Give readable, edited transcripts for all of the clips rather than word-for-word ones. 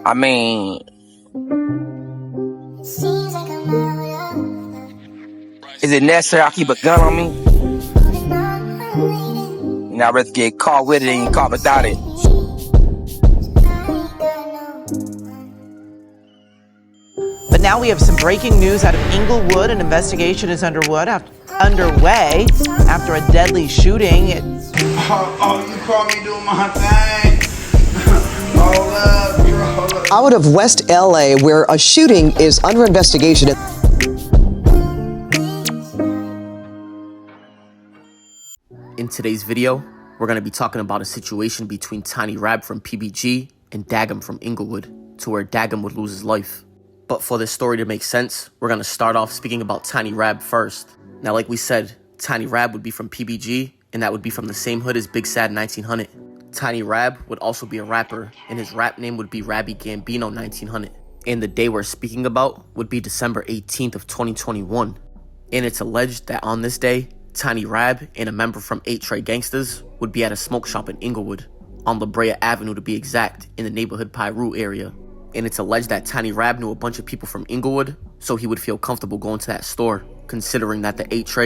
I mean, is it necessary I keep a gun on me? You know, I'd rather get caught with it than get caught without it. But now we have some breaking news out of Inglewood. An investigation is underway after a deadly shooting. You call me doing my thing. Out of West LA, where a shooting is under investigation. In today's video, we're going to be talking about a situation between Tiny Rabb from PBG and Dagim from Inglewood, to where Dagim would lose his life. But for this story to make sense, we're going to start off speaking about Tiny Rabb first. Now, like we said, Tiny Rabb would be from PBG, and that would be from the same hood as Big Sad 1900. Tiny Rabb would also be a rapper, and his rap name would be Rabbi Gambino 1900. And the day we're speaking about would be December 18th of 2021. And it's alleged that on this day, Tiny Rabb and a member from 8 Gangsters would be at a smoke shop in Inglewood, on bbery Avenue to be exact, in the neighborhood Piru area. And it's alleged that Tiny Rabb knew a bunch of people from Inglewood, so he would feel comfortable going to that store, considering that the 8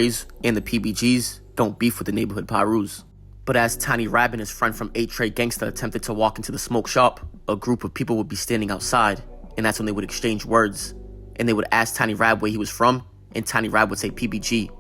and the PBGs don't beef with the neighborhood Pirus. But as Tiny Rabb and his friend from 8 Gangster attempted to walk into the smoke shop, a group of people would be standing outside, and that's when they would exchange words. And they would ask Tiny Rabb where he was from, and Tiny Rabb would say PBG.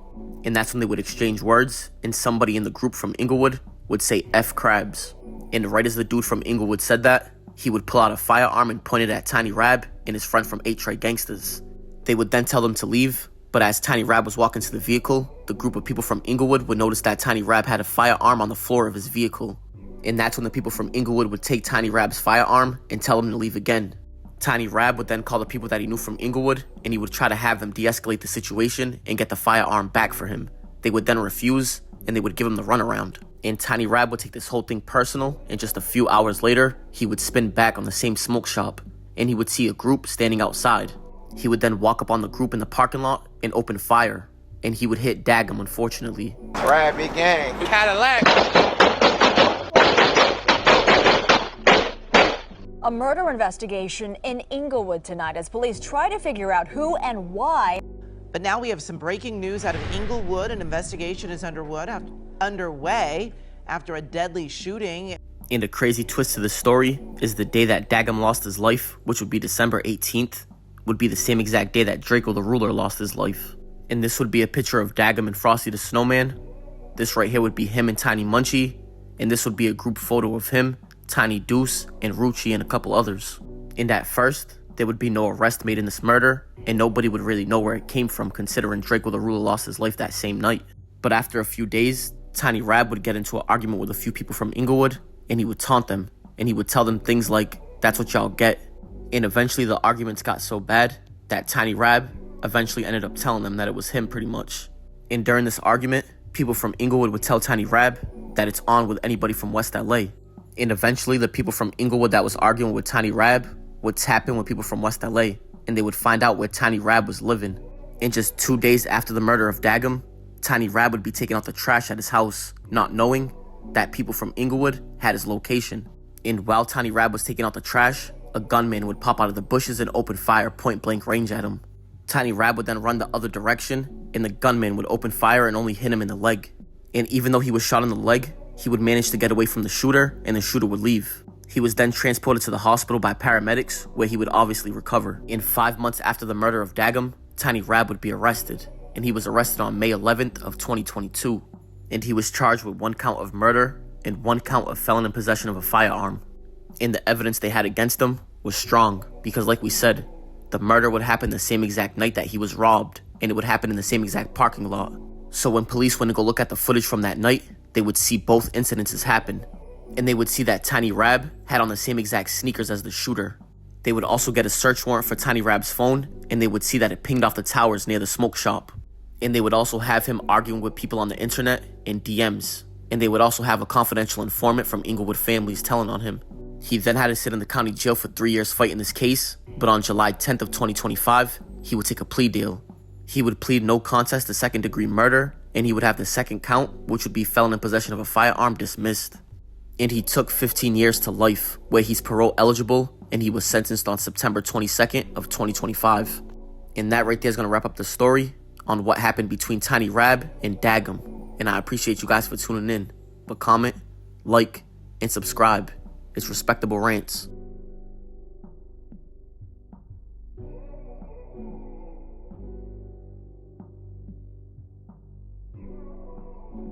And that's when they would exchange words, and somebody in the group from Inglewood would say F crabs. And right as the dude from Inglewood said that, he would pull out a firearm and point it at Tiny Rabb and his friend from 8 Gangsters. They would then tell them to leave, but as Tiny Rabb was walking to the vehicle, the group of people from Inglewood would notice that Tiny Rabb had a firearm on the floor of his vehicle. And that's when the people from Inglewood would take Tiny Rabb's firearm and tell him to leave again. Tiny Rabb would then call the people that he knew from Inglewood, and he would try to have them de-escalate the situation and get the firearm back for him. They would then refuse, and they would give him the runaround. And Tiny Rabb would take this whole thing personal, and just a few hours later, he would spin back on the same smoke shop, and he would see a group standing outside. He would then walk up on the group in the parking lot and open fire, and he would hit Dagim, unfortunately. Rabbi gang. Cadillac. A murder investigation in Inglewood tonight as police try to figure out who and why. But now we have some breaking news out of Inglewood. An investigation is underway after a deadly shooting. And a crazy twist to the story is the day that Dagim lost his life, which would be December 18th, would be the same exact day that Drakeo the Ruler lost his life. And this would be a picture of Dagim and Frosty the Snowman. This right here would be him and Tiny Munchie. And this would be a group photo of him, Tiny Deuce, and Rucci, and a couple others. And at first, there would be no arrest made in this murder, and nobody would really know where it came from, considering Drakeo the Ruler lost his life that same night. But after a few days, Tiny Rabb would get into an argument with a few people from Inglewood, and he would taunt them, and he would tell them things like, "That's what y'all get." And eventually the arguments got so bad that Tiny Rabb eventually ended up telling them that it was him pretty much. And during this argument, people from Inglewood would tell Tiny Rabb that it's on with anybody from West LA. And eventually the people from Inglewood that was arguing with Tiny Rabb would tap in with people from West LA, and they would find out where Tiny Rabb was living. And just 2 days after the murder of Dagim, Tiny Rabb would be taking out the trash at his house, not knowing that people from Inglewood had his location. And while Tiny Rabb was taking out the trash, a gunman would pop out of the bushes and open fire point blank range at him. Tiny Rabb would then run the other direction, and the gunman would open fire and only hit him in the leg. And even though he was shot in the leg, he would manage to get away from the shooter, and the shooter would leave. He was then transported to the hospital by paramedics, where he would obviously recover. And 5 months after the murder of Dagim, Tiny Rabb would be arrested, and he was arrested on May 11th of 2022. And he was charged with 1 count of murder and 1 count of felon in possession of a firearm. And the evidence they had against him was strong, because like we said, the murder would happen the same exact night that he was robbed, and it would happen in the same exact parking lot. So when police went to go look at the footage from that night, they would see both incidences happen. And they would see that Tiny Rabb had on the same exact sneakers as the shooter. They would also get a search warrant for Tiny Rabb's phone, and they would see that it pinged off the towers near the smoke shop. And they would also have him arguing with people on the internet in DMs. And they would also have a confidential informant from Inglewood families telling on him. He then had to sit in the county jail for 3 years fighting this case, but on July 10th of 2025, he would take a plea deal. He would plead no contest to second-degree murder, and he would have the second count, which would be felon in possession of a firearm, dismissed. And he took 15 years to life, where he's parole eligible, and he was sentenced on September 22nd of 2025. And that right there is going to wrap up the story on what happened between Tiny Rabb and Dagim. And I appreciate you guys for tuning in. But comment, like, and subscribe. It's Respectable Rants.